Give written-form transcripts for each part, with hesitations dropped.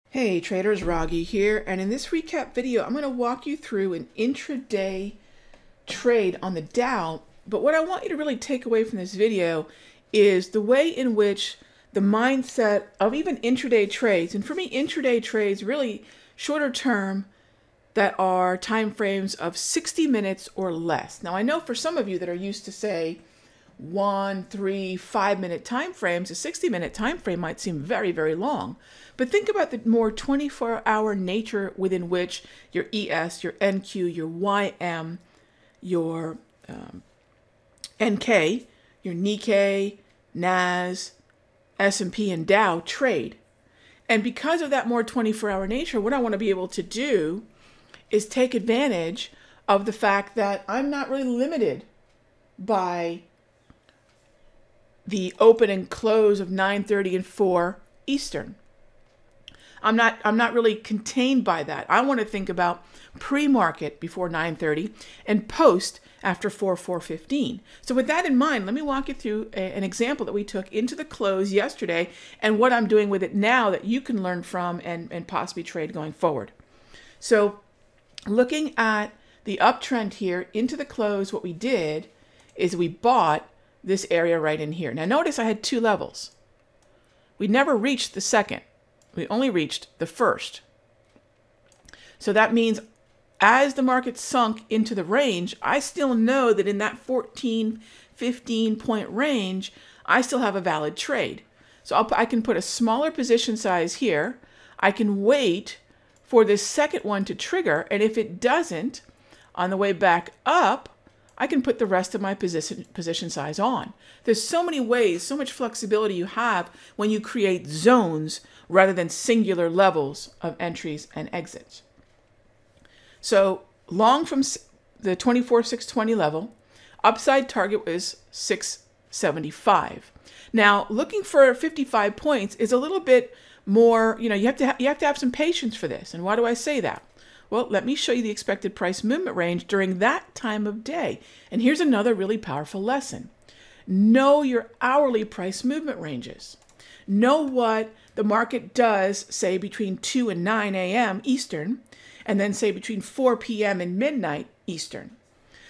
Hey traders, Raghee here, and in this recap video I'm going to walk you through an intraday trade on the Dow. But what I want you to really take away from this video is the way in which the mindset of even intraday trades, and for me intraday trades really shorter term that are time frames of 60 minutes or less. Now I know for some of you that are used to say 1, 3, 5-minute time frames, a 60-minute time frame might seem very, very long. But think about the more 24-hour nature within which your ES, your NQ, your YM, your NK, your Nikkei, NAS, S&P, and Dow trade. And because of that more 24-hour nature, what I want to be able to do is take advantage of the fact that I'm not really limited by the open and close of 9:30 and 4 Eastern. I'm not really contained by that. I want to think about pre-market before 9:30 and post after 4:15. So with that in mind, let me walk you through an example that we took into the close yesterday and what I'm doing with it now that you can learn from and possibly trade going forward. So looking at the uptrend here into the close, what we did is we bought this area right in here. Now notice I had two levels. We never reached the second. We only reached the first. So that means as the market sunk into the range, I still know that in that 14, 15 point range, I still have a valid trade. So I can put a smaller position size here. I can wait for this second one to trigger. And if it doesn't, on the way back up, I can put the rest of my position size on. There's so many ways, so much flexibility you have when you create zones rather than singular levels of entries and exits. So long from the 24,620 level, upside target was 675. Now looking for 55 points is a little bit more, you have to have some patience for this. And why do I say that? Well, let me show you the expected price movement range during that time of day. And here's another really powerful lesson. Know your hourly price movement ranges. Know what the market does, say, between 2 and 9 a.m. Eastern, and then say between 4 p.m. and midnight Eastern.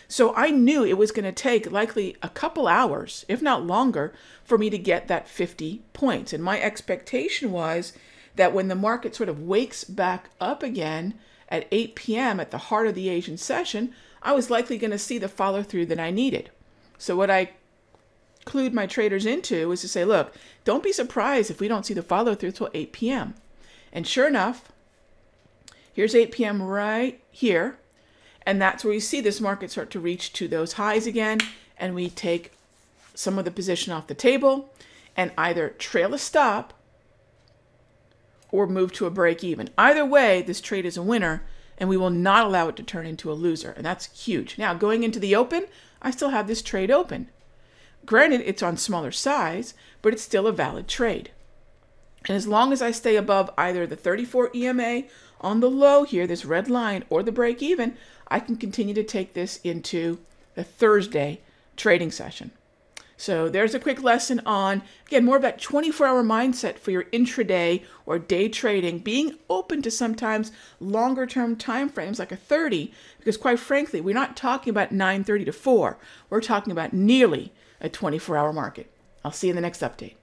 So I knew it was going to take likely a couple hours, if not longer, for me to get that 50 points. And my expectation was that when the market sort of wakes back up again, at 8 p.m. at the heart of the Asian session, I was likely going to see the follow through that I needed. So what I clued my traders into was to say, look, don't be surprised if we don't see the follow through till 8 p.m. And sure enough, here's 8 p.m. right here. And that's where you see this market start to reach to those highs again. And we take some of the position off the table and either trail a stop or move to a break even. Either way, this trade is a winner and we will not allow it to turn into a loser. And that's huge. Now, going into the open, I still have this trade open. Granted, it's on smaller size, but it's still a valid trade. And as long as I stay above either the 34 EMA on the low here, this red line, or the break even, I can continue to take this into the Thursday trading session. So there's a quick lesson on, again, more of that 24-hour mindset for your intraday or day trading, being open to sometimes longer-term time frames like a 30, because quite frankly, we're not talking about 9:30 to 4. We're talking about nearly a 24-hour market. I'll see you in the next update.